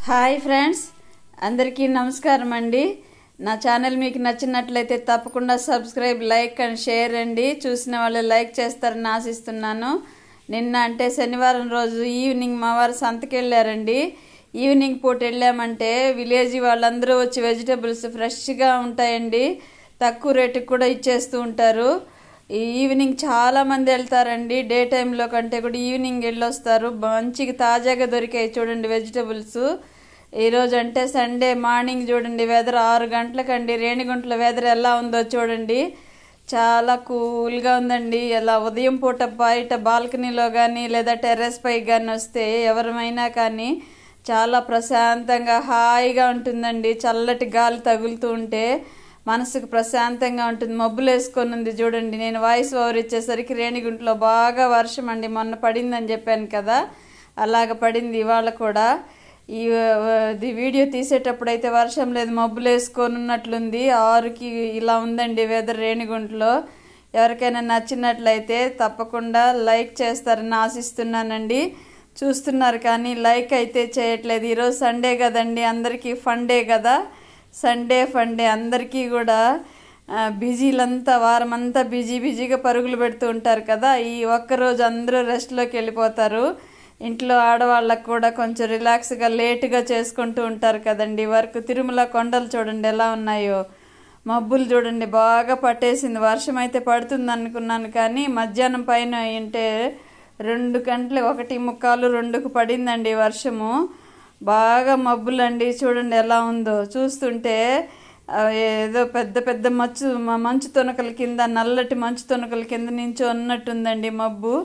Hi friends, అందరికీ నమస్కారం అండి. నా ఛానల్ మీకు నచ్చినట్లయితే తప్పకుండా సబ్స్క్రైబ్, లైక్ అండ్ షేర్ అండి. చూసిన వాళ్ళు లైక్ చేస్తారని ఆశిస్తున్నాను. నిన్న అంటే శనివారం రోజు ఈవినింగ్ మా వారు సంతకి వెళ్ళారండి. ఈవినింగ్ పూట వెళ్ళామంటే విలేజ్ వాళ్ళందరూ వచ్చి వెజిటబుల్స్ ఫ్రెష్గా ఉంటాయండి, తక్కువ రేటుకి కూడా ఇచ్చేస్తూ ఉంటారు. ఈవినింగ్ చాలామంది వెళ్తారండి. డే టైంలో కంటే కూడా ఈవినింగ్ వెళ్ళొస్తారు. మంచిగా తాజాగా దొరికాయి చూడండి వెజిటబుల్స్. ఈరోజు అంటే సండే మార్నింగ్ చూడండి, వెదర్ 6 గంటలకండి రేణిగుంటల వెదర్ ఎలా ఉందో చూడండి. చాలా కూల్గా ఉందండి. ఇలా ఉదయం పూట బయట బాల్కనీలో కానీ లేదా టెర్రస్ పై కానీ వస్తే ఎవరమైనా కానీ చాలా ప్రశాంతంగా హాయిగా ఉంటుందండి. చల్లటి గాలి తగులుతూ ఉంటే మనసుకు ప్రశాంతంగా ఉంటుంది. మబ్బులు వేసుకొని ఉంది చూడండి. నేను వాయిస్ ఓవర్ ఇచ్చేసరికి రేణిగుంటలో బాగా వర్షం అండి. మొన్న పడిందని చెప్పాను కదా, అలాగ పడింది ఇవాళ కూడా. ఈ వీడియో తీసేటప్పుడు అయితే వర్షం లేదు, మబ్బులు వేసుకొని ఉన్నట్లుంది. 6కి ఇలా ఉందండి వెదర్ రేణిగుంటలో. ఎవరికైనా నచ్చినట్లయితే తప్పకుండా లైక్ చేస్తారని ఆశిస్తున్నానండి. చూస్తున్నారు కానీ లైక్ అయితే చేయట్లేదు. ఈరోజు సండే కదండి, అందరికీ ఫన్ డే కదా. సండే ఫన్ డే అందరికీ కూడా బిజీలంతా వారం అంతా బిజీగా పరుగులు పెడుతూ ఉంటారు కదా. ఈ ఒక్కరోజు అందరూ రెస్ట్లోకి వెళ్ళిపోతారు. ఇంట్లో ఆడవాళ్ళకు కూడా కొంచెం రిలాక్స్గా లేటుగా చేసుకుంటూ ఉంటారు కదండి వర్క్. తిరుమల కొండలు చూడండి ఎలా ఉన్నాయో, మబ్బులు చూడండి బాగా పట్టేసింది. వర్షం అయితే పడుతుంది అనుకున్నాను కానీ మధ్యాహ్నం పైన అంటే 2 గంటలు 1:45, 2కు పడిందండి వర్షము. బాగా మబ్బులండి చూడండి ఎలా ఉందో. చూస్తుంటే ఏదో పెద్ద పెద్ద మంచు తొనకల కింద, నల్లటి మంచు తొనకల కింద నుంచి ఉన్నట్టుందండి మబ్బు.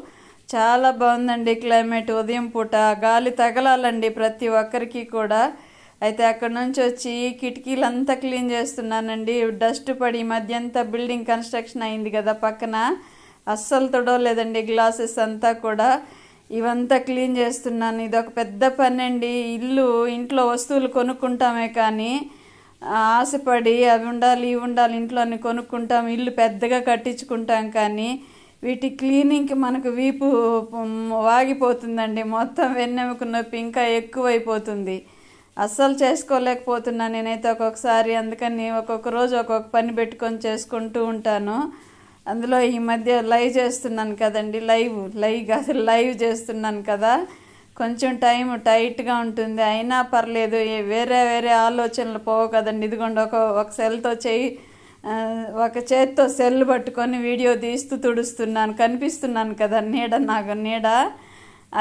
చాలా బాగుందండి క్లైమేట్. ఉదయం పూట గాలి తగలాలండి ప్రతి ఒక్కరికి కూడా. అయితే అక్కడ నుంచి వచ్చి కిటికీలంతా క్లీన్ చేస్తున్నానండి. డస్ట్ పడి మధ్య అంతా బిల్డింగ్ కన్స్ట్రక్షన్ అయింది కదా పక్కన, అస్సలు తొడవలేదండి గ్లాసెస్ అంతా కూడా. ఇవంతా క్లీన్ చేస్తున్నాను. ఇది ఒక పెద్ద పని అండి. ఇంట్లో వస్తువులు కొనుక్కుంటామే కానీ ఆశపడి అవి ఉండాలి ఇవి ఉండాలి ఇంట్లో అన్ని కొనుక్కుంటాం, ఇల్లు పెద్దగా కట్టించుకుంటాం కానీ వీటి క్లీనింగ్కి మనకు వీపు వాగిపోతుందండి. మొత్తం వెన్నెముక నొప్పి ఇంకా ఎక్కువైపోతుంది. అస్సలు చేసుకోలేకపోతున్నాను నేనైతే ఒక్కొక్కసారి. అందుకని ఒక్కొక్క రోజు ఒక్కొక్క పని పెట్టుకొని చేసుకుంటూ ఉంటాను. అందులో ఈ మధ్య లైవ్ చేస్తున్నాను కదండి, లైవ్ చేస్తున్నాను కదా, కొంచెం టైం టైట్గా ఉంటుంది. అయినా పర్లేదు, వేరే ఆలోచనలు పోవు కదండి. ఇదిగోండి ఒక చేత్తో సెల్ పట్టుకొని వీడియో తీస్తూ తుడుస్తున్నాను. కనిపిస్తున్నాను కదా నీడ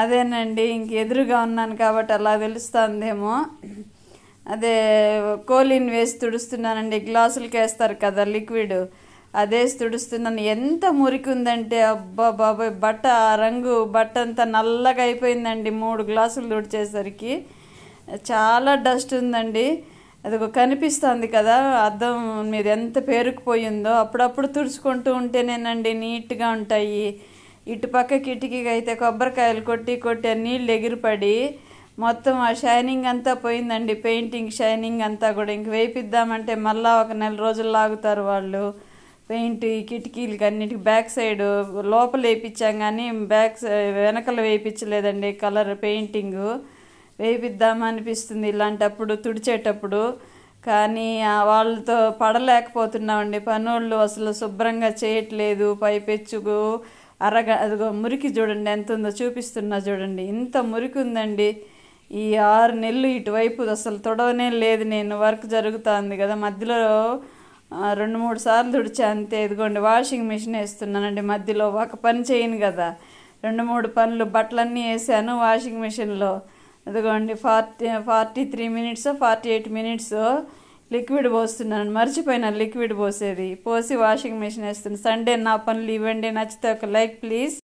అదేనండి. ఇంక ఎదురుగా ఉన్నాను కాబట్టి అలా తెలుస్తుందేమో. అదే కోలిన్ వేసి తుడుస్తున్నానండి. గ్లాసులకి వేస్తారు కదా లిక్విడ్, అదేసి తుడుస్తున్నాను. ఎంత మురికి ఉందంటే అబ్బా బాబాయ్, బట్ట అంతా నల్లగా అయిపోయిందండి 3 గ్లాసులు తుడిచేసరికి. చాలా డస్ట్ ఉందండి. అది కనిపిస్తుంది కదా అద్దం మీద ఎంత పేరుకుపోయిందో. అప్పుడప్పుడు తుడుచుకుంటూ ఉంటేనేనండి నీట్గా ఉంటాయి. ఇటుపక్క కిటికీకి అయితే కొబ్బరికాయలు కొట్టి నీళ్ళు ఎగిరిపడి మొత్తం ఆ షైనింగ్ అంతా పోయిందండి. పెయింటింగ్ షైనింగ్ అంతా కూడా. ఇంక వేయిద్దామంటే మళ్ళీ 1 నెల రోజులు లాగుతారు వాళ్ళు. పెయింట్ ఈ కిటికీలకి అన్నిటికి బ్యాక్ సైడ్ లోపల వేయించాం కానీ వెనకల వేయించలేదండి. కలర్ పెయింటింగ్ వేయిద్దామనిపిస్తుంది ఇలాంటప్పుడు తుడిచేటప్పుడు. కానీ వాళ్ళతో పడలేకపోతున్నామండి. పనోళ్ళు అసలు శుభ్రంగా చేయట్లేదు. పైపెచ్చుకు అదిగో మురికి చూడండి ఎంత ఉందో చూపిస్తున్నా చూడండి. ఇంత మురికి ఉందండి. ఈ 6 నెలలు ఇటువైపు అసలు తొడవనే లేదు నేను. వర్క్ జరుగుతుంది కదా మధ్యలో 2-3 సార్లు తుడిచా అంతే. ఇదిగోండి వాషింగ్ మిషన్ వేస్తున్నానండి. మధ్యలో ఒక పని చేయను కదా, 2-3 పనులు బట్టలన్నీ వేసాను వాషింగ్ మిషన్లో. ఇదిగోండి 43 మినిట్స్ 48 మినిట్స్ లిక్విడ్ పోస్తున్నాను. మర్చిపోయినా లిక్విడ్ పోసి వాషింగ్ మిషన్ వేస్తున్నాను. సండే నా పనులు ఇవ్వండి. నచ్చితే ఒక లైక్ ప్లీజ్.